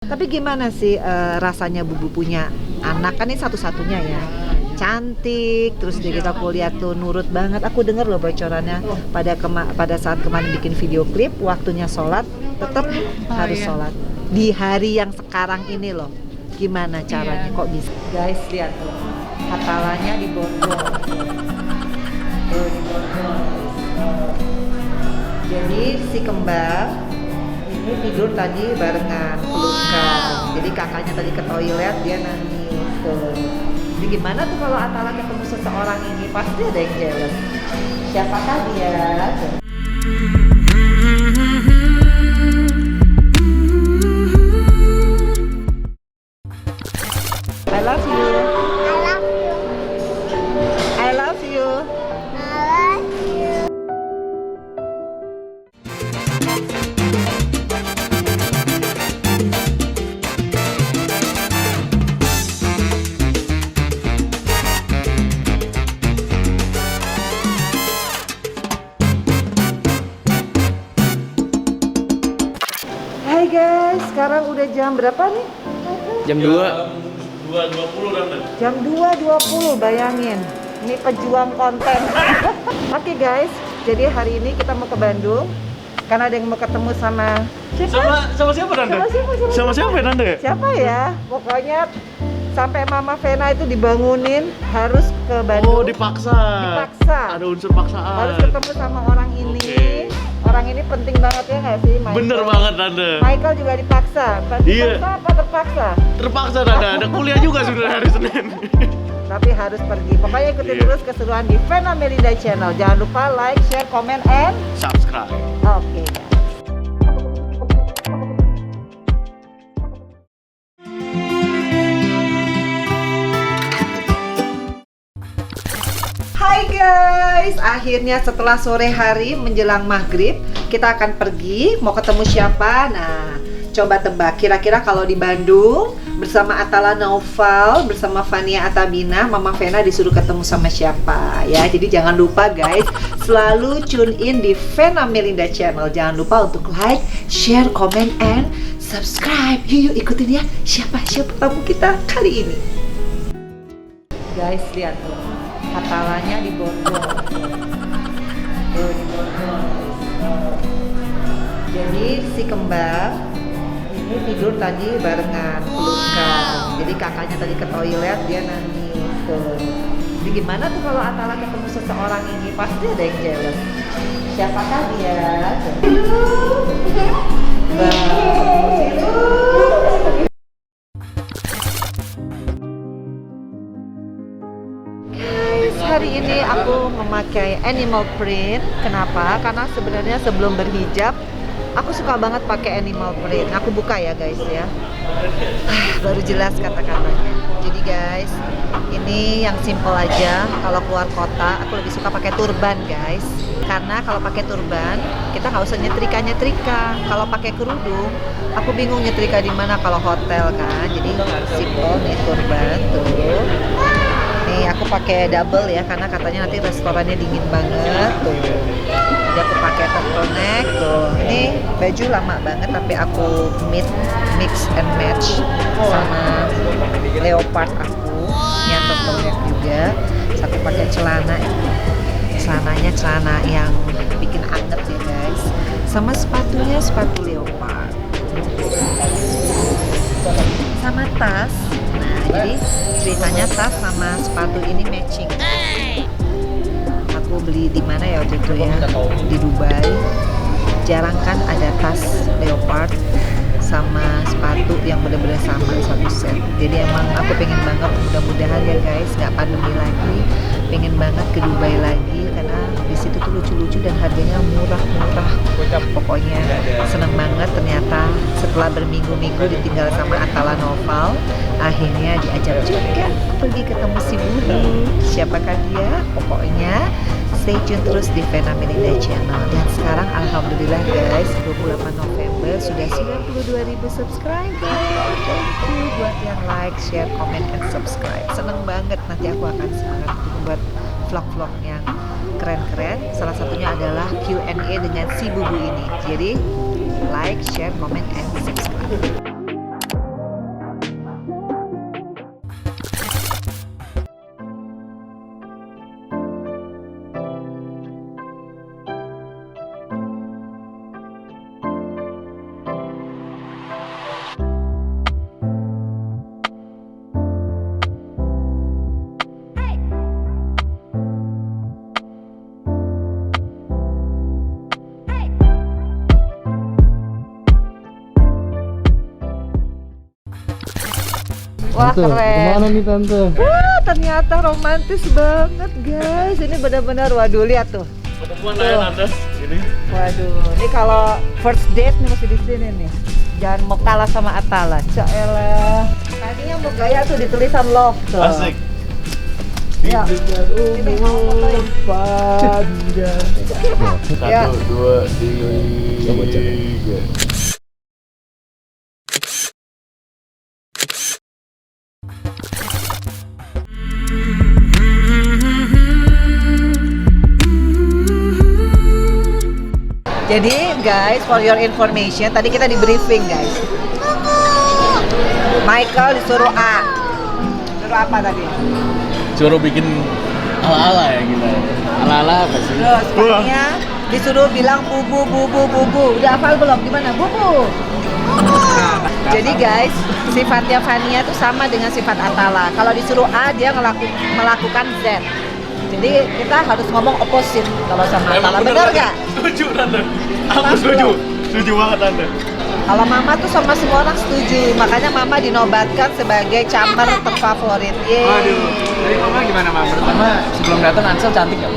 Tapi gimana sih rasanya Bubu punya anak, kan ini satu-satunya ya, cantik, terus dia kita aku lihat tuh nurut banget. Aku denger loh bocorannya pada saat kemarin bikin video klip, waktunya sholat tetap harus sholat di hari yang sekarang ini loh. Gimana caranya kok bisa? Guys lihat tuh, hafalannya di borgol. Tuh di borgol. Jadi si kembar ini tidur tadi barengan pelukan. Jadi kakaknya tadi ke toilet, dia nangis tuh. Jadi gimana tuh kalau Atala ketemu seseorang ini, pasti ada yang jealous. Siapakah dia? I love you. I love you. Hai guys, sekarang udah jam berapa nih? Jam 2.20 kan? Jam 2.20, bayangin. Ini pejuang konten. Oke guys, jadi hari ini kita mau ke Bandung karena ada yang mau ketemu sama Sama siapa Tante? Sama siapa ya Tante? Siapa ya? Pokoknya sampai Mama Vena itu dibangunin harus ke Bandung. Oh, dipaksa. Ada unsur paksaan. Harus ketemu sama orang ini. Oke. Orang ini penting banget ya nggak sih, Michael? Bener banget Tante. Michael juga dipaksa. Iya. Dipaksa apa terpaksa? Terpaksa Tante, ada kuliah juga sebenarnya hari Senin. Tapi harus pergi. Pokoknya ikutin Iya. terus keseruan di Vena Melinda Channel. Jangan lupa like, share, comment, and Subscribe. oke guys. Hai guys, akhirnya setelah sore hari menjelang maghrib kita akan pergi. Mau ketemu siapa? Nah, coba tebak. Kira-kira kalau di Bandung bersama Atala Naufal, bersama Fania Atabina, Mama Vena disuruh ketemu sama siapa ya. Jadi jangan lupa guys, selalu tune in di Vena Melinda Channel. Jangan lupa untuk like, share, comment, and subscribe. Yuk ikutin ya, siapa tamu kita kali ini. Guys lihat tuh, hafalannya di borgol. Tuh di borgol. Jadi si kembar ini tidur tadi barengan pelukan. Jadi kakaknya tadi ke toilet, dia nangis tuh. Jadi gimana tuh kalau Atala ketemu seseorang ini, pasti ada yang jealous. Siapakah dia? Guys, hari ini aku memakai animal print. Kenapa? Karena sebenarnya sebelum berhijab aku suka banget pakai animal print. Aku buka ya guys ya. Baru jelas kata-katanya. Jadi guys, ini yang simple aja. Kalau keluar kota, aku lebih suka pakai turban guys. Karena kalau pakai turban, kita nggak usah nyetrika. Kalau pakai kerudung, aku bingung nyetrika di mana kalau hotel kan. Jadi simple nih turban tuh. Nih aku pakai double ya, karena katanya nanti restorannya dingin banget tuh. Jadi aku pakai turtleneck tuh. Ini baju lama banget tapi aku mix and match sama leopard aku. Yang turtleneck juga. Terus aku pakai celana. Celananya celana yang bikin anget ya guys. Sama sepatunya sepatu leopard. Sama tas. Nah, jadi ceritanya tas sama sepatu ini matching. Aku beli di mana ya waktu itu ya? Di Dubai. Jarang kan ada tas leopard sama sepatu yang benar-benar sama satu set. Jadi emang aku pengen banget, mudah-mudahan ya guys nggak pandemi lagi. Pengen banget ke Dubai lagi karena di situ tuh lucu-lucu dan harganya murah-murah. Pokoknya seneng banget, ternyata setelah berminggu-minggu ditinggal sama Atala Naufal, akhirnya diajak juga pergi ketemu si Budi. Siapakah dia? Pokoknya stay tune terus di Vena Melinda Channel. Dan sekarang alhamdulillah guys, 28 November sudah 92.000 subscriber. Thank you buat yang like, share, comment, and subscribe. Seneng banget, nanti aku akan semangat untuk buat vlog-vlog yang keren-keren. Salah satunya adalah Q&A dengan si Bubu ini. Jadi like, share, comment, and subscribe. Wah, Tante, keren. kemana nih tante? Wah, ternyata romantis banget guys. Ini benar-benar, waduh, lihat tuh. Pertemuan lah ya tante. Ini. Waduh, ini kalau first date nih mesti di sini nih. Jangan mau kalah sama Atala. Caelah. Tadinya mau gaya tuh di tulisan love tuh. Asik. Ya. Ini mau fotoin. Panjang. Ya. 1, 2, 3. Coba cek. Jadi guys, for your information, tadi kita di briefing guys. Michael disuruh A. Disuruh apa tadi? Suruh bikin ala-ala ya kita. Ala-ala apa sih? Terus Fania disuruh bilang bubu bubu bubu. Udah hafal belum? Gimana? Bubu. Jadi guys, sifatnya Fania tuh sama dengan sifat Atala. Kalau disuruh A, dia melakukan Z. Jadi kita harus ngomong opposite kalau sama Atala. Bener nggak? Setuju tante. Aku setuju. Setuju banget tante. Kalau Mama tuh sama semua orang setuju. Makanya Mama dinobatkan sebagai camper terfavorit. Yeay. Jadi mama gimana mama? Pertama sebelum datang Ansel cantik nggak?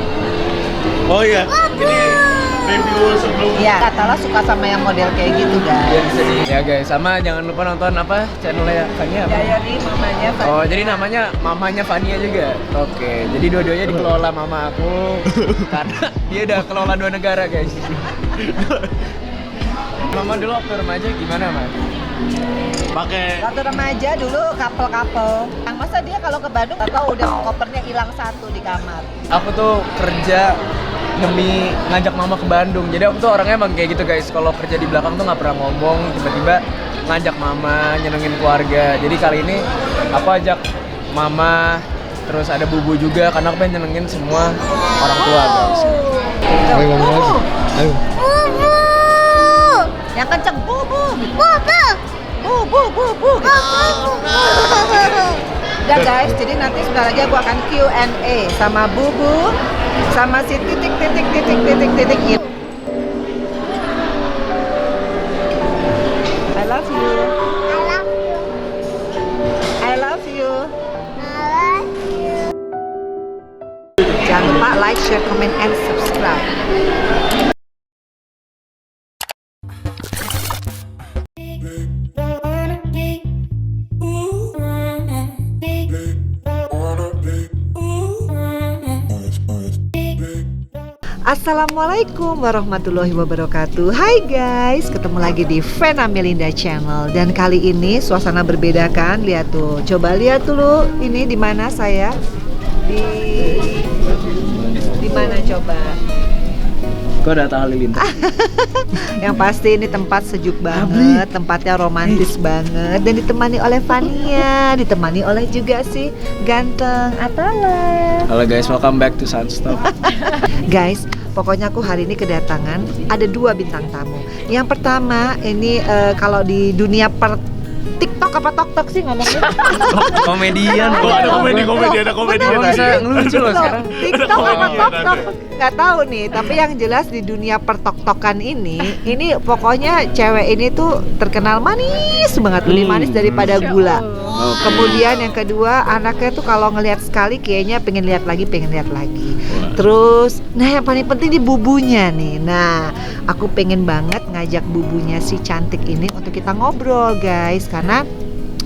Oh iya. Ini review sebelum. Iya, Atala suka sama yang model kayak gitu guys. Ya guys, sama jangan lupa nonton apa channelnya Fania apa? Diary mamanya Fania. Oh, jadi namanya mamanya Fania juga. Oke, jadi dua-duanya dikelola mama aku karena dia udah kelola 2 negara, guys. Mama dulu waktu remaja gimana, Mas? Pakai Waktu remaja dulu couple-couple. Yang masa dia kalau ke Bandung atau udah kopernya hilang 1 di kamar. Aku tuh kerja demi ngajak mama ke Bandung. Jadi aku tuh orangnya emang kayak gitu, guys. Kalau kerja di belakang tuh nggak pernah ngomong, tiba-tiba ngajak mama, nyenengin keluarga. Jadi kali ini aku ajak mama, terus ada bubu juga karena aku pengen nyenengin semua orang tua, guys. Ayo ngomong lagi. Ayo. Bubu. Yang kenceng bubu. Bubu. Bubu bubu. Udah guys, jadi nanti sebentar lagi aku akan Q&A sama Bubu sama si titik ini. I love you. I love you. Jangan lupa like, share, comment, and subscribe. Assalamualaikum warahmatullahi wabarakatuh. Hai guys, ketemu lagi di Vena Melinda Channel. Dan kali ini suasana berbeda kan? Lihat tuh, coba lihat dulu. Ini di mana saya? Di mana coba? Kok ada Atta Halilintar? Yang pasti ini tempat sejuk banget, tempatnya romantis banget, dan ditemani oleh Fania, ditemani oleh juga si ganteng Atala. Halo guys, welcome back to Sunstop. Guys, pokoknya aku hari ini kedatangan ada 2 bintang tamu. Yang pertama ini kalau di dunia TikTok apa tok sih ngomongnya? Komedian. kok ada komedi ada komedi Kamu bisa ngelucu loh sekarang. TikTok apa Komedian tok ada. nggak tahu nih. Tapi yang jelas di dunia pertok-tokan ini pokoknya cewek ini tuh terkenal manis banget, lebih manis daripada gula. Kemudian yang kedua, anaknya tuh kalau ngelihat sekali kayaknya pengen lihat lagi. Terus, nah yang paling penting di bubunya nih. Nah, aku pengen banget ngajak bubunya si cantik ini untuk kita ngobrol guys, karena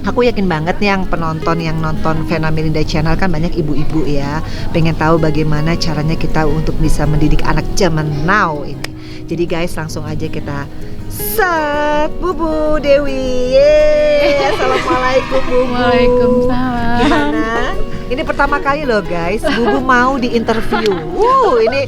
aku yakin banget nih yang penonton yang nonton Vena Melinda Channel kan banyak ibu-ibu ya, pengen tahu bagaimana caranya kita untuk bisa mendidik anak zaman now ini. Jadi guys, langsung aja kita set Bubu Dewi. Yeay. Assalamualaikum Bubu. Waalaikumsalam. Gimana? Ini pertama kali loh guys, Bubu mau diinterview. Ini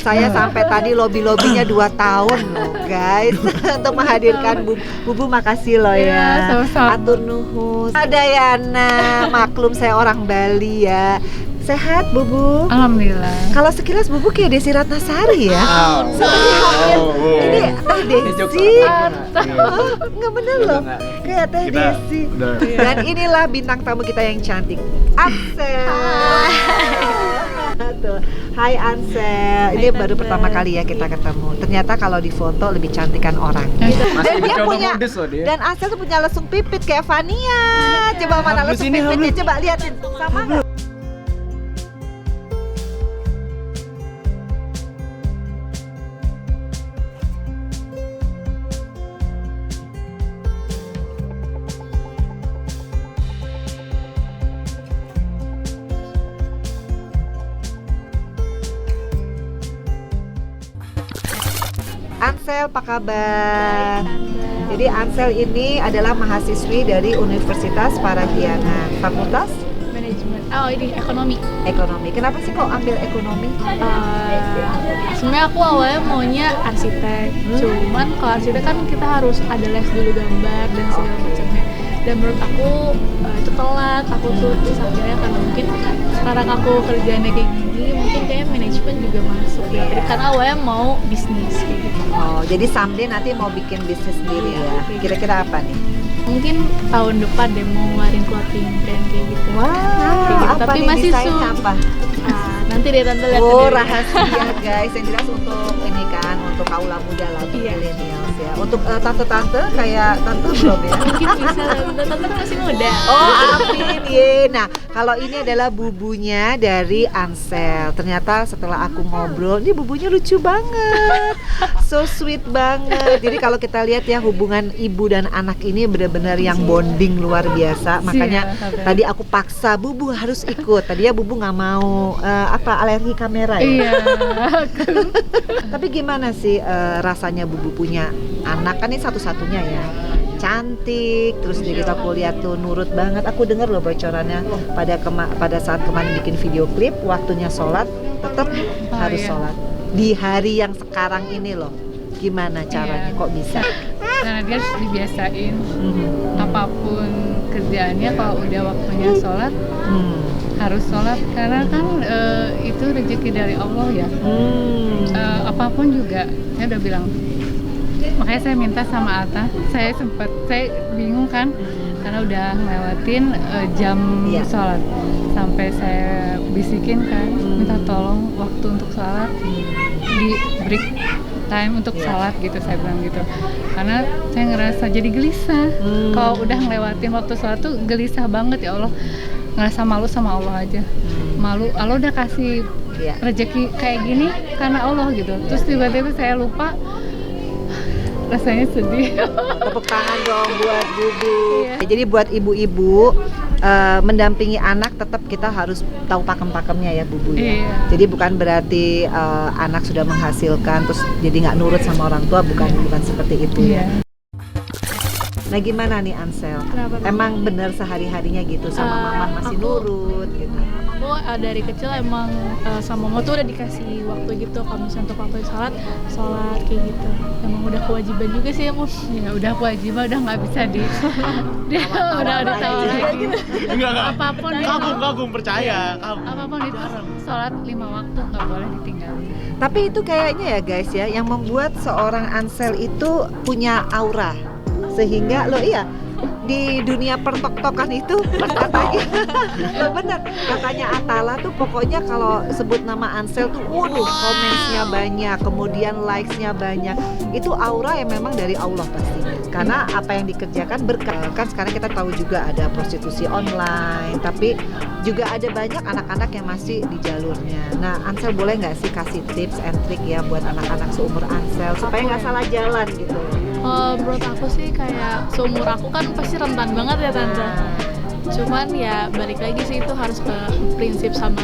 saya sampai tadi lobby-lobbynya 2 tahun loh guys untuk menghadirkan Bubu. Bubu makasih loh ya. Ya, sama-sama. Atur nuhun. Ada Yana, maklum saya orang Bali ya. Sehat Bubu? Alhamdulillah. Kalau sekilas Bubu kayak Desi Ratnasari ya. Seperti hampir ini Teh Desi. Nggak bener loh. Kayak Teh Desi. Dan inilah bintang tamu kita yang cantik, Axel. Tuh. Hai Ansel, ini baru pertama kali ya kita ketemu. Ternyata kalau di foto lebih cantikan orang. Masih Dan dia mencoba punya, modus loh dia. dan Ansel tuh punya lesung pipit kayak Vania. Coba mana Hablus lesung ini, pipitnya? hablus. Coba liatin, sama nggak? Ansel, apa kabar? Jadi Ansel ini adalah mahasiswi dari Universitas Parahyangan, Fakultas Manajemen. Oh ini ekonomi. Ekonomi. Kenapa sih kok ambil ekonomi? Sebenarnya aku awalnya maunya arsitek. Cuman kalau arsitek kan kita harus ada les dulu gambar dan segala macamnya. Dan menurut aku itu telat. Aku tuh terus akhirnya karena mungkin sekarang aku kerjaannya kayak gini, mungkin kayak manajemen juga masuk ya. Karena awalnya mau bisnis kayak gitu. Oh, jadi someday nanti mau bikin bisnis sendiri ya? Kira-kira apa nih? Mungkin tahun depan deh mau ngeluarin clothing brand kayak gitu. Wow, Kayak gitu. apa Tapi nih masih desainnya apa? Nanti deh tante lihat Oh, sendiri. rahasia guys. Yang jelas untuk ini kan, untuk kaula muda lah, untuk Iya. millennials ya. Untuk tante-tante kayak tante belum ya? Mungkin bisa tante masih muda. Oh, amin ye. Nah, kalau ini adalah bubunya dari Ansel. Ternyata setelah aku ngobrol, ini bubunya lucu banget. So sweet banget. Jadi kalau kita lihat ya hubungan ibu dan anak ini benar-benar yang bonding luar biasa. Makanya tadi aku paksa bubu harus ikut. Tadi ya bubu nggak mau alergi kamera ya. Iya. Tapi gimana sih rasanya bubu punya anak, kan ini satu-satunya ya, cantik, terus dia kita aku lihat tuh nurut banget. Aku dengar loh bocorannya pada saat kemarin bikin video klip, waktunya sholat tetap harus iya. sholat di hari yang sekarang ini loh. Gimana caranya? Iya. Kok bisa? Karena dia harus dibiasain Mhm. apapun kerjaannya, kalau udah waktunya sholat Hmm. harus sholat, karena kan itu rezeki dari Allah ya. Hmm. Apapun juga saya udah bilang, makanya saya minta sama Atta. Saya bingung kan karena udah ngelewatin jam Iya. sholat, sampai saya bisikin kan minta tolong waktu untuk sholat di break time untuk Iya. sholat gitu, saya bilang gitu, karena saya ngerasa jadi gelisah. Kalau udah ngelewatin waktu sholat tuh gelisah banget, ya Allah, ngerasa malu sama Allah aja. Malu, Allah udah kasih Iya. rezeki kayak gini karena Allah gitu, terus tiba-tiba saya lupa, rasanya sedih. Tepuk tangan dong buat bubu. Iya. Jadi buat ibu-ibu mendampingi anak tetap kita harus tahu pakem-pakemnya ya bubu ya. Iya. Jadi bukan berarti anak sudah menghasilkan terus jadi nggak nurut sama orang tua, bukan seperti itu ya. Iya. Nah gimana nih Ansel? Kenapa tuh? Emang bener sehari-harinya gitu sama mama masih aku- nurut gitu? Aku dari kecil emang sama mama tuh udah dikasih waktu gitu, kalau misalnya untuk waktu sholat kayak gitu. Emang udah kewajiban juga sih emang. Ya udah kewajiban, udah nggak bisa dia udah ditawar lagi. Enggak. Apapun Kagum percaya. apapun itu sholat 5 waktu nggak boleh ditinggalin. Tapi itu kayaknya ya guys ya, yang membuat seorang Ansel itu punya aura. Sehingga lo iya, di dunia pertok-tokan itu katanya lo bener, katanya Atala tuh pokoknya kalau sebut nama Ansel tuh waduh comments-nya banyak, kemudian likes-nya banyak. Itu aura yang memang dari Allah pastinya, karena apa yang dikerjakan berkah. Kan sekarang kita tahu juga ada prostitusi online, tapi juga ada banyak anak-anak yang masih di jalurnya. Nah Ansel boleh nggak sih kasih tips and trick ya buat anak-anak seumur Ansel supaya nggak salah jalan gitu? Menurut aku sih kayak seumur aku kan pasti rentan banget ya tante. Cuman ya balik lagi sih itu harus ke prinsip sama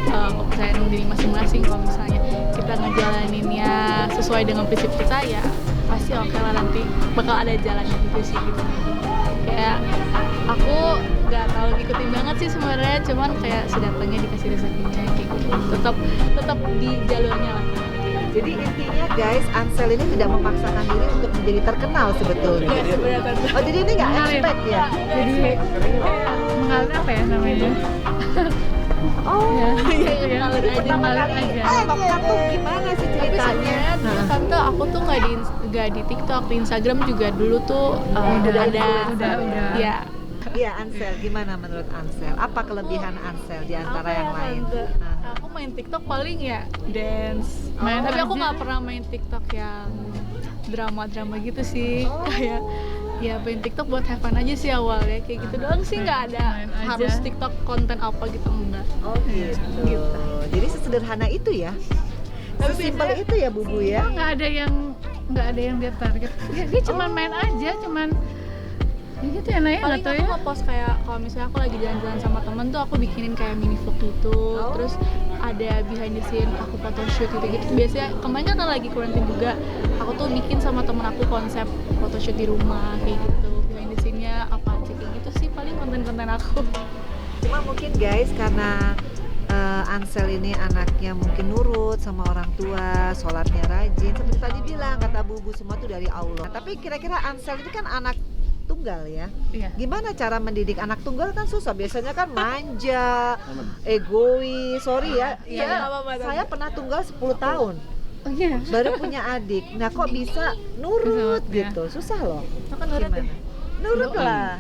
kepercayaan diri masing-masing. Kalau misalnya kita ngejalaninnya sesuai dengan prinsip kita ya pasti oke lah, nanti bakal ada jalannya juga sih gitu. Kayak aku nggak terlalu ngikutin banget sih sebenarnya, cuman kayak sedatangnya dikasih rezekinya kayak gitu. Tetap di jalurnya lah. Jadi intinya guys, Ansel ini tidak memaksakan diri untuk menjadi terkenal sebetulnya. Iya sebenarnya tante. Oh jadi ini nggak Mengalir. expect ya? Jadi mengalir apa ya namanya? Oh, Ya, Iya, mengalir aja. mengalir aja. TikTok tuh gimana sih Tapi ceritanya? sebenarnya dulu tante aku tuh nggak di TikTok, di Instagram juga dulu tuh udah ada. udah. Ya. Iya Ansel, gimana menurut Ansel? Apa kelebihan Ansel di antara Apa yang ya, lain? Tante? Nah. Aku main TikTok paling ya dance. Main Tapi aku aja. nggak pernah main TikTok yang drama-drama gitu sih. Kayak ya main TikTok buat have fun aja sih awalnya, kayak gitu doang sih, nggak ada Main aja. harus TikTok konten apa gitu, enggak. Oh gitu. Jadi sesederhana itu ya. Sesimpel itu ya Bubu ya. nggak ada yang dia target. Dia cuma main aja, cuman ya gitu ya Naya, Paling nggak tahu aku ya. nge-post kayak kalau misalnya aku lagi jalan-jalan sama temen tuh aku bikinin kayak mini vlog gitu. Terus ada behind the scene aku photoshoot gitu-gitu. Biasanya kemarin kan lagi quarantine juga, aku tuh bikin sama temen aku konsep photoshoot di rumah kayak gitu. Behind the scene-nya apa aja kayak gitu sih paling konten-konten aku. Cuma mungkin guys karena Ansel ini anaknya mungkin nurut sama orang tua, sholatnya rajin. Seperti tadi bilang kata Bubu semua tuh dari Allah. Tapi kira-kira Ansel ini kan anak tunggal ya. Iya. Gimana cara mendidik anak tunggal kan susah. Biasanya kan manja, egois. Sorry ya. Iya, nggak apa-apa, Tante. Saya pernah tunggal 10 tahun. Oh iya. Baru punya adik. Nah kok bisa nurut Bisa, ya. gitu. Susah loh. Makan nurut Gimana? ya? Nurut Doa. lah.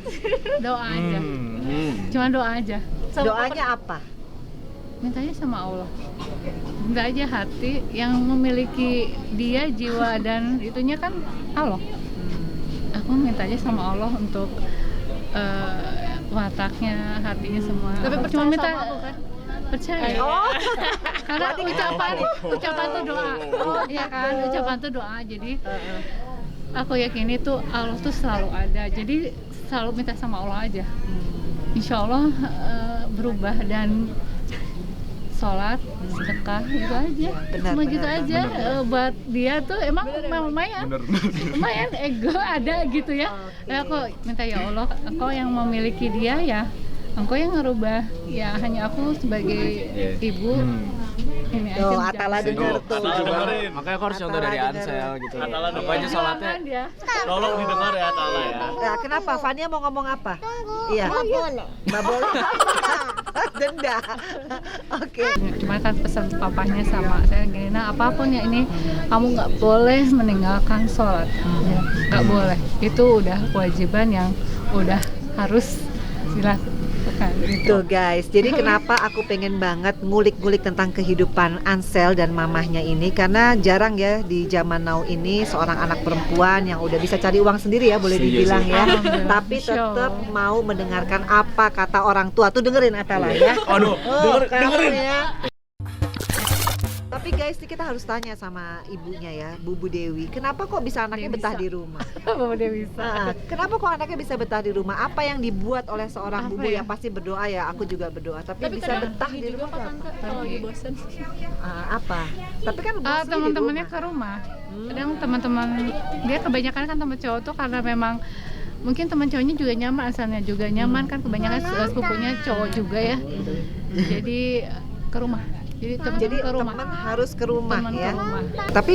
Doa aja. Cuma doa aja. Doanya apa? Mintanya sama Allah. Minta aja hati yang memiliki dia, jiwa dan itunya kan Allah. Aku minta aja sama Allah untuk wataknya, hatinya semua. Tapi Aku percaya sama aku kan? Percaya. Oh, Karena ucapan tuh doa. Iya kan, ucapan tuh doa. Jadi aku yakini tuh Allah tuh selalu ada. Jadi selalu minta sama Allah aja. Insya Allah berubah dan sholat, sedekah itu aja. Benar, Cuma benar, gitu aja. Buat dia tuh emang lumayan. Lumayan ego ada gitu ya. Aku minta ya Allah, Engkau yang memiliki dia ya. Engkau yang ngerubah. Ya hanya aku sebagai ibu. Ini aja. Tuh, minta. Atala dengar tuh. Atala dengerin. Makanya aku harus contoh Atala dari dengerin. Ansel gitu. Atala Apa dengerin. aja sholatnya. Jangan dia. Tolong didengar ya Tala ya. Nah, kenapa? Fania mau ngomong apa? Iya. Nggak boleh. Denda. Oke. Cuma kan pesan papanya sama saya gini, nah apapun ya ini kamu nggak boleh meninggalkan sholat, ya, nggak boleh. Itu udah kewajiban yang udah harus dilakukan. Tuh guys, jadi kenapa aku pengen banget ngulik-ngulik tentang kehidupan Ansel dan mamahnya ini, karena jarang ya di zaman now ini seorang anak perempuan yang udah bisa cari uang sendiri ya, boleh Iya dibilang sih. ya, Alhamdulillah. tapi Insya tetap Allah. mau mendengarkan apa kata orang tua. Tuh dengerin Atala ya. Aduh, Kamu dengerin. ya. Tapi guys, kita harus tanya sama ibunya ya, Bubu Dewi, kenapa kok bisa anaknya Dia betah bisa. di rumah? Oh, dia bisa. Kenapa kok anaknya bisa betah di rumah? Apa yang dibuat oleh seorang Apa Bubu ya? yang pasti berdoa ya? Aku juga berdoa, tapi bisa kadang betah pergi di juga rumah kok nggak? Tante kalau lagi bosen. Apa? Tapi kan mostly di Teman-temannya rumah. ke rumah. Kadang teman-teman dia kebanyakan kan teman cowok tuh karena memang mungkin teman cowoknya juga nyaman, asalnya juga nyaman kan, kebanyakan sepupunya cowok juga ya. Jadi ke rumah. Jadi Jadi teman ke rumah. teman harus ke rumah Teman ya. ke rumah. Tapi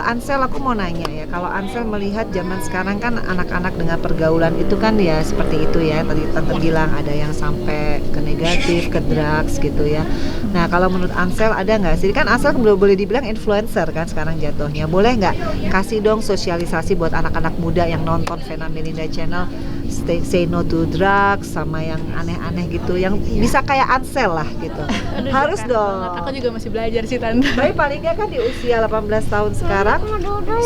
Ansel, aku mau nanya ya, kalau Ansel melihat zaman sekarang kan anak-anak dengan pergaulan itu kan ya seperti itu ya. Tadi Tante bilang ada yang sampai ke negatif, ke drugs gitu ya. Nah kalau menurut Ansel ada nggak sih? Kan Ansel boleh dibilang influencer kan sekarang jatuhnya. Boleh nggak kasih dong sosialisasi buat anak-anak muda yang nonton Vena Melinda Channel, say no to drugs sama yang aneh-aneh gitu, yang bisa kayak Ansel lah gitu. Aduh, Harus dekat dong. banget. Aku juga masih belajar sih Tante. Tapi paling nggak kan di usia 18 tahun sekarang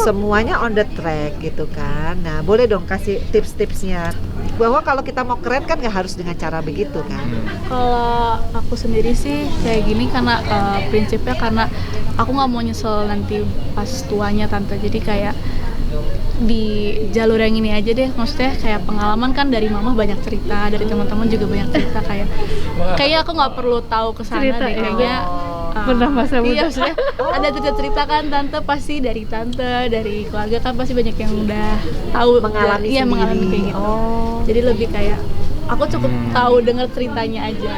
semuanya on the track gitu kan. Nah boleh dong kasih tips-tipsnya bahwa kalau kita mau keren kan nggak harus dengan cara begitu kan. Kalau aku sendiri sih kayak gini karena prinsipnya karena aku nggak mau nyesel nanti pas tuanya Tante. Jadi kayak di jalur yang ini aja deh, maksudnya kayak pengalaman kan dari mama banyak cerita, dari teman-teman juga banyak cerita, kayaknya aku nggak perlu tahu kesana Cerita, deh, ya. kayaknya Pernah masa muda. iya, maksudnya ada cerita-cerita kan Tante, pasti dari Tante, dari keluarga kan pasti banyak yang udah tahu Mengalami iya sendiri. mengalami kayak gitu. Oh. Jadi lebih kayak aku cukup tahu dengar ceritanya aja.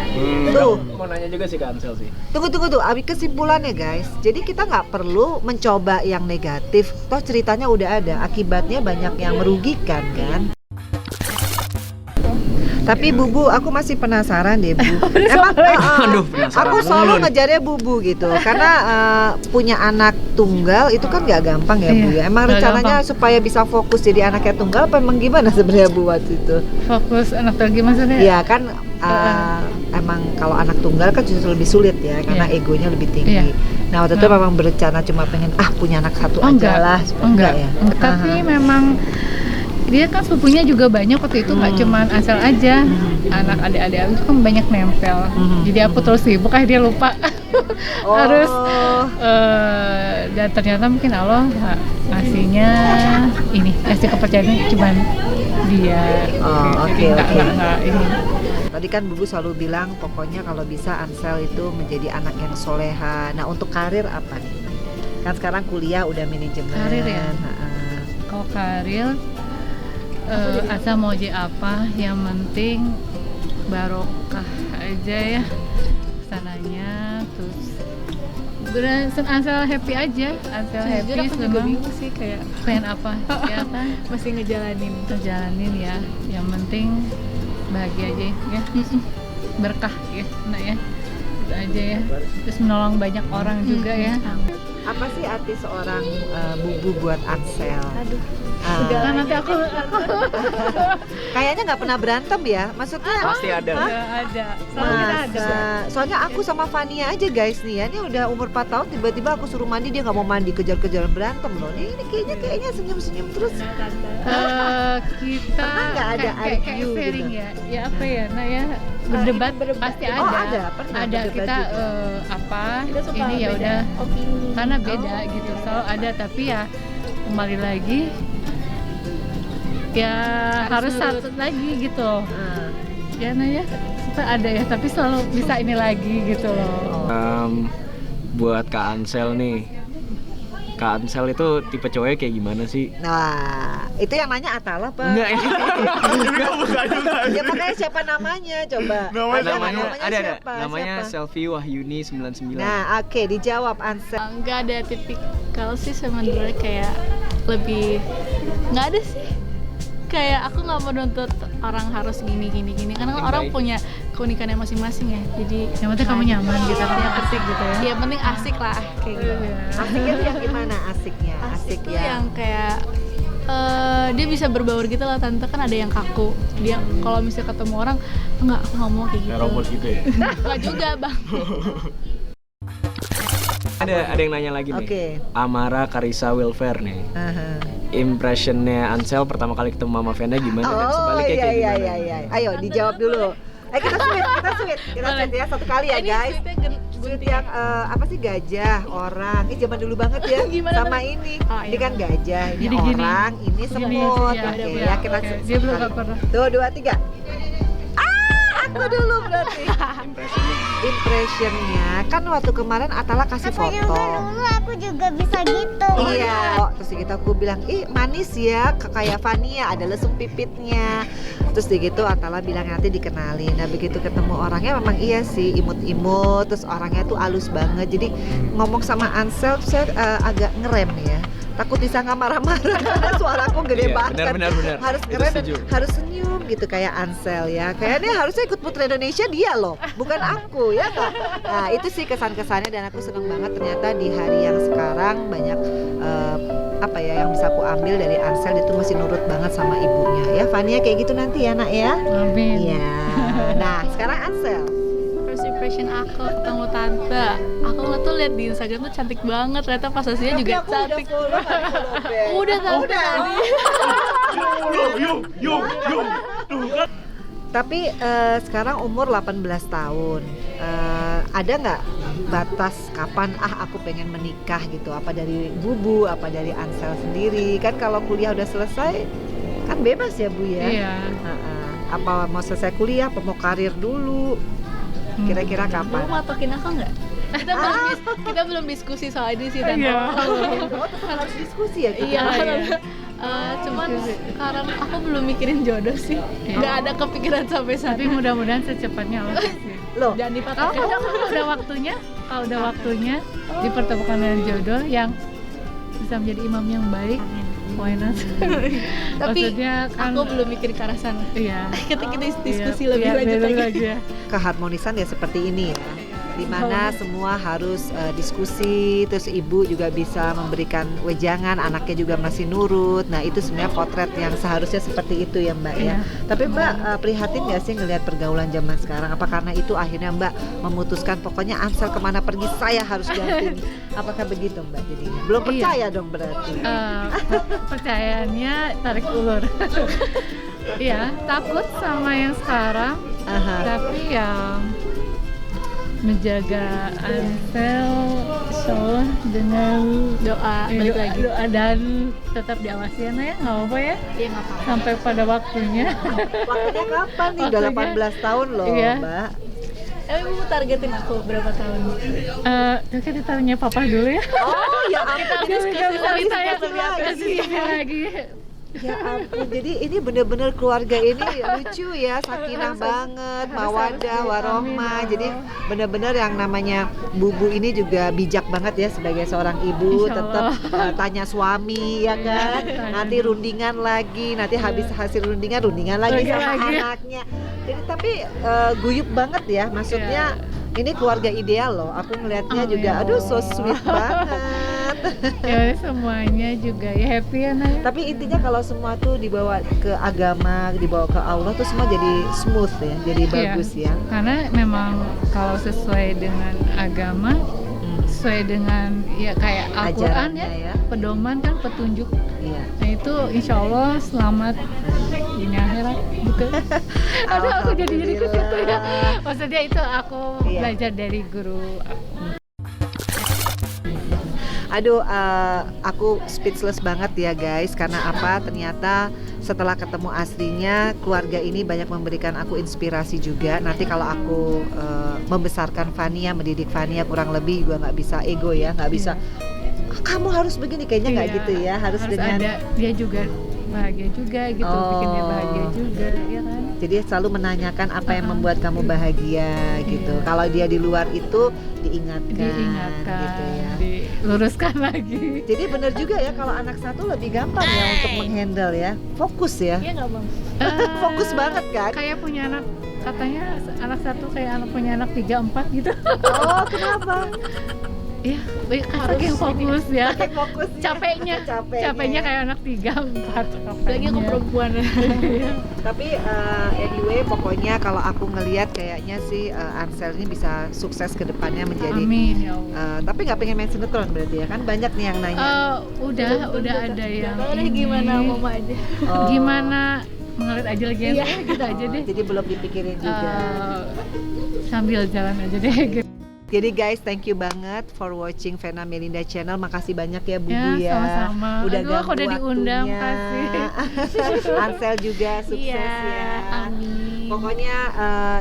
Tuh. Mau nanya juga sih ke Ansel sih. Tunggu tuh, abi kesimpulannya guys. Jadi kita nggak perlu mencoba yang negatif. Toh ceritanya udah ada, akibatnya banyak yang merugikan kan. Tapi Bubu, aku masih penasaran deh Bu. Emang Aduh, penasaran aku selalu mulu nih. ngejarnya Bubu gitu, karena punya anak tunggal itu kan nggak gampang ya Bu ya. Emang nggak rencananya supaya bisa fokus jadi anaknya tunggal, apa emang gimana sebenarnya Bu waktu itu? Fokus anak lagi maksudnya? Iya kan, emang kalau anak tunggal kan justru lebih sulit ya, karena Iya. egonya lebih tinggi. Iya. Nah waktu itu memang berencana cuma pengen punya anak satu aja lah, enggak ya. Tapi memang dia kan sepupunya juga banyak waktu itu, nggak cuman asal aja. Anak adik-adik aku kan banyak nempel. Jadi aku terus sibuk, dia lupa. Harus dan ternyata mungkin Allah ngasihnya ini, kasih kepercayaan cuman dia. Oh, Jadi oke. nggak ini. Tadi kan Bubu selalu bilang pokoknya kalau bisa Ansel itu menjadi anak yang soleha. Nah untuk karir apa nih? Kan sekarang kuliah udah manajemen. Karir ya? Kalau karir asal mau jadi apa, yang penting barokah aja ya sananya, terus bener asal happy aja, asal happy. Jujur aku juga senang. bingung sih, kayak Pengen apa ya kan, masih ngejalanin ya, yang penting bahagia aja ya, berkah ya, nah ya itu aja ya, terus menolong banyak orang juga ya. Apa sih arti seorang Bubu buat Ansel? aduh Kan nanti aku Kayaknya nggak pernah berantem ya, maksudnya Pasti ada. nggak ada, selalu kita ada. masa, soalnya aku sama Fania aja guys nih ya, ini udah umur 4 tahun tiba-tiba aku suruh mandi dia nggak mau mandi, kejar-kejaran berantem loh. Ini kayaknya senyum-senyum terus. Kita Pernah nggak ada kayak argue sharing gitu? ya apa ya, nah ya berdebat pasti ada. Oh, ada, pernah ada berdebat kita juga. apa kita suka ini ya beda udah opini karena beda gitu, selalu ada, tapi ya kembali lagi ya harus satu lagi gitu ya, nah ya kita ada ya, tapi selalu bisa ini lagi gitu loh. Buat Kak Ansel nih, Kak Ansel itu tipe cowoknya kayak gimana sih? Nah, itu yang nanya Atala apa? Enggak, bukan juga. Ya makanya siapa namanya coba? namanya ada siapa? namanya Siapa? Selfie Wahyuni 99. Nah, oke, dijawab Ansel. nggak ada tipikal sih sebenarnya, kayak lebih nggak ada sih, kayak aku nggak menuntut orang harus gini karena kan Yang orang baik. punya keunikannya masing-masing ya, jadi Yang penting kamu nyaman gitu, yang asik gitu ya. yang penting asik lah kayak gitu. Asiknya tuh yang gimana asiknya? Asik tuh ya. yang kayak dia bisa berbaur gitu lah tante, kan ada yang kaku, dia kalau misalnya ketemu orang enggak, aku nggak mau kayak gitu. Kayak robot gitu ya. Enggak juga bang. Ada yang nanya lagi nih. Oke. Amara Karisa Wilfer nih. Aha. Impressionnya Ansel pertama kali ketemu Mama Vena gimana dan sebaliknya iya, kayak iya, gimana? iya. Ayo dijawab dulu. Kita sweet ya satu kali ya guys. Sweet yang apa sih, gajah, orang. Ini zaman dulu banget ya. Sama ini. Oh, iya. Ini kan gajah, ini Jadi gini. orang, ini semut. ya, Oke, ya, ya kita oke. Dia belum nggak pernah. Tuh, 2, 3. Aku dulu berarti. Impressionnya kan waktu kemarin Atala kasih foto. Aku juga bisa gitu. Iya, terus gitu aku bilang, ih manis ya, kayak Fania, ada lesung pipitnya. Terus gitu Atala bilang nanti dikenalin. Nah begitu ketemu orangnya memang iya sih, imut-imut, terus orangnya tuh halus banget. Jadi ngomong sama Ansel tuh saya agak ngerem ya. Takut disangka marah-marah karena suaraku gede Iya, banget. benar. Harus Itu ngerem dan setuju. harus senyum gitu kayak Ansel ya. Kayaknya harusnya ikut Putri Indonesia dia loh, bukan aku ya nggak? Nah itu sih kesan-kesannya dan aku seneng banget ternyata di hari yang sekarang banyak apa ya yang bisa aku ambil dari Ansel, itu masih nurut banget sama ibunya ya. Fania kayak gitu nanti ya nak ya. Amin. Iya. Nah sekarang Ansel. First impression aku ketemu tante, aku tuh lihat di Instagram tuh cantik banget, ternyata pas aslinya juga cantik. Udah tante tadi. Yuk. Tapi sekarang umur 18 tahun, ada nggak batas kapan aku pengen menikah gitu? Apa dari Bubu, apa dari Ansel sendiri? Kan kalau kuliah udah selesai kan bebas ya Bu ya? Iya. Apa mau selesai kuliah, apa mau karir dulu? Kira-kira Kamu kapan? matokin aku nggak? Kita belum diskusi soal ini sih tante. Iya. Oh tetap harus diskusi ya kita? Iya. Cuman sekarang aku belum mikirin jodoh sih. Nggak ada kepikiran sampai sana. Tapi mudah-mudahan secepatnya Allah kasih. Loh, Jangan dipatokin. Kalau udah waktunya dipertemukan dengan jodoh yang bisa menjadi imam yang baik, why not? Tapi Maksudnya kan, aku belum mikir ke arah sana. iya. Kita diskusi Iya, lebih iya, lanjut beda lagi. ya. Keharmonisan ya seperti ini ya, dimana semua harus diskusi, terus ibu juga bisa memberikan wejangan, anaknya juga masih nurut. Nah itu sebenarnya potret yang seharusnya seperti itu ya Mbak ya. Iya. Tapi Mbak prihatin nggak sih ngelihat pergaulan zaman sekarang? Apa karena itu akhirnya Mbak memutuskan pokoknya Ansel kemana pergi saya harus dampingi? Apakah begitu Mbak jadinya? Belum Iya. percaya dong berarti. Percayaannya tarik ulur. Iya, takut sama yang sekarang, Aha. tapi ya menjaga Ansel show dengan Doa, balik lagi. doa dan tetap diawasi ya Nak, ya, nggak apa-apa ya, Iya nggak apa-apa. sampai pada waktunya. Waktunya kapan nih? Udah Waktunya. 18 tahun loh Iya. Mbak. Ibu targetin aku berapa tahun? Oke, ditanya papa dulu ya. Oh ya ampun. Kita ya lagi. lagi. Ya ampun, jadi ini bener-bener keluarga ini lucu ya, sakinah banget, mawadah, warohmah. Jadi bener-bener yang namanya Bubu ini juga bijak banget ya sebagai seorang ibu. Insya Tetap Allah. tanya suami ya kan, nanti rundingan lagi, nanti habis hasil rundingan lagi sama Lagi. anaknya. Jadi tapi guyup banget ya, maksudnya ini keluarga ideal loh. Aku ngelihatnya juga, aduh so sweet banget. Ya semuanya juga ya happy ya Nak. Tapi intinya kalau semua tuh dibawa ke agama, dibawa ke Allah tuh semua jadi smooth ya, jadi bagus ya. Karena memang kalau sesuai dengan agama, sesuai dengan ya kayak Al-Quran Ajarannya ya, ya. pedoman kan petunjuk. Iya. Nah itu insya Allah selamat dunia akhirat gitu. Aduh aku jadi ke situ ya. Maksudnya itu aku Iya. belajar dari guru aku. Aduh, aku speechless banget ya guys. Karena apa? Ternyata setelah ketemu aslinya, keluarga ini banyak memberikan aku inspirasi juga. Nanti kalau aku membesarkan Fania, mendidik Fania kurang lebih juga nggak bisa ego ya, nggak bisa. Kamu harus begini, kayaknya nggak Iya, gitu ya. Harus dengan. ada dia juga bahagia juga gitu, bikin dia bahagia juga ya kan. Jadi selalu menanyakan apa yang membuat kamu bahagia gitu. Iya. Kalau dia di luar itu diingatkan gitu ya. Diluruskan lagi. Jadi benar juga ya kalau anak satu lebih gampang ya untuk menghandle ya. Fokus ya. Iya nggak bang? Fokus banget kan? Kayak punya anak, katanya anak satu kayak anak punya anak 3-4 gitu. Oh, kenapa? Iya, saking fokus ya. Saking fokus. Capeknya kayak anak 3-4. Lagi aku perempuan. Tapi anyway, pokoknya kalau aku ngelihat kayaknya sih Ansel ini bisa sukses ke depannya menjadi. Amin ya Allah. Tapi nggak pengen main sinetron berarti ya kan? Banyak nih yang nanya. Udah ada yang ini. Gimana mama aja? Oh. Gimana mengalir aja lagi ya, gitu aja deh. Jadi belum dipikirin juga. Sambil jalan aja deh gitu. Jadi guys, thank you banget for watching Vena Melinda Channel. Makasih banyak ya Bubu Ya, ya. sama-sama. Udah Aduh, aku ganggu udah diundang, waktunya. Ansel juga sukses ya. Amin. Pokoknya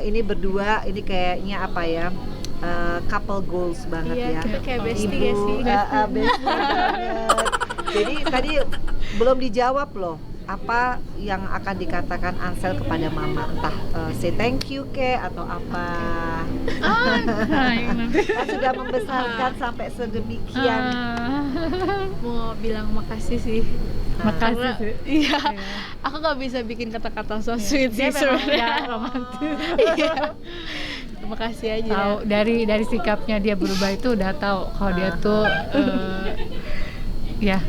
ini berdua ini kayaknya apa ya? Couple goals banget Iya, ya. kita kayak bestie Ibu, gak sih? bestie banget. Jadi tadi belum dijawab loh. Apa yang akan dikatakan Ansel kepada mama? Entah say thank you ke atau apa? Nah, ini nanti. Kan sudah membesarkan sampai sedemikian. Mau bilang makasih sih. Makasih Karena, sih. iya, aku nggak bisa bikin kata-kata so sweet Dia sih memang sebenarnya. udah romantis. Iya. Terima kasih aja. Tahu dari sikapnya dia berubah itu udah tahu kalau dia tuh ya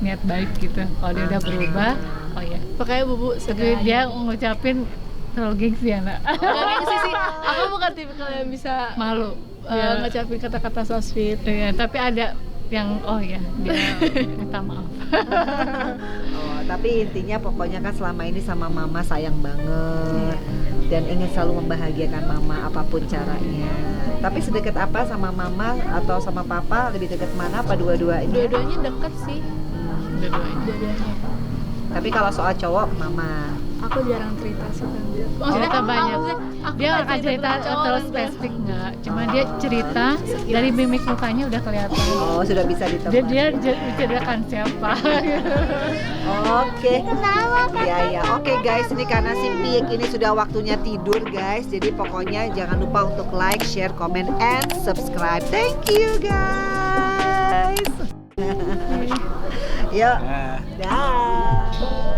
niat baik gitu. Kalau dia udah berubah, oh ya. Makanya Bubu Tapi dia ngucapin terlalu gengsi ya, Nak. Gak gengsi sih. Aku bukan tipikal yang bisa Malu. Ya. ngucapin kata-kata so sweet. Iya, tapi ada yang oh ya dia minta maaf. Oh, tapi intinya pokoknya kan selama ini sama mama sayang banget dan ingin selalu membahagiakan mama apapun caranya. Tapi sedekat apa sama mama atau sama papa? Lebih dekat mana apa dua-duanya? Dua-duanya deket sih. Dua-duanya. Tapi kalau soal cowok mama. Aku jarang cerita sih tante. Cerita banyak. Aku Dia nggak nggak cerita tentang cowok, terus Tante. spesifik nggak. Cuma dia cerita dari mimik mukanya udah kelihatan. Oh, sudah bisa Dia ditebak. ceritakan siapa. Oke. Iya ya. Oke guys, ini karena si Piek ini sudah waktunya tidur guys. Jadi pokoknya jangan lupa untuk like, share, comment, and subscribe. Thank you guys. Yuk. Nah. Dah.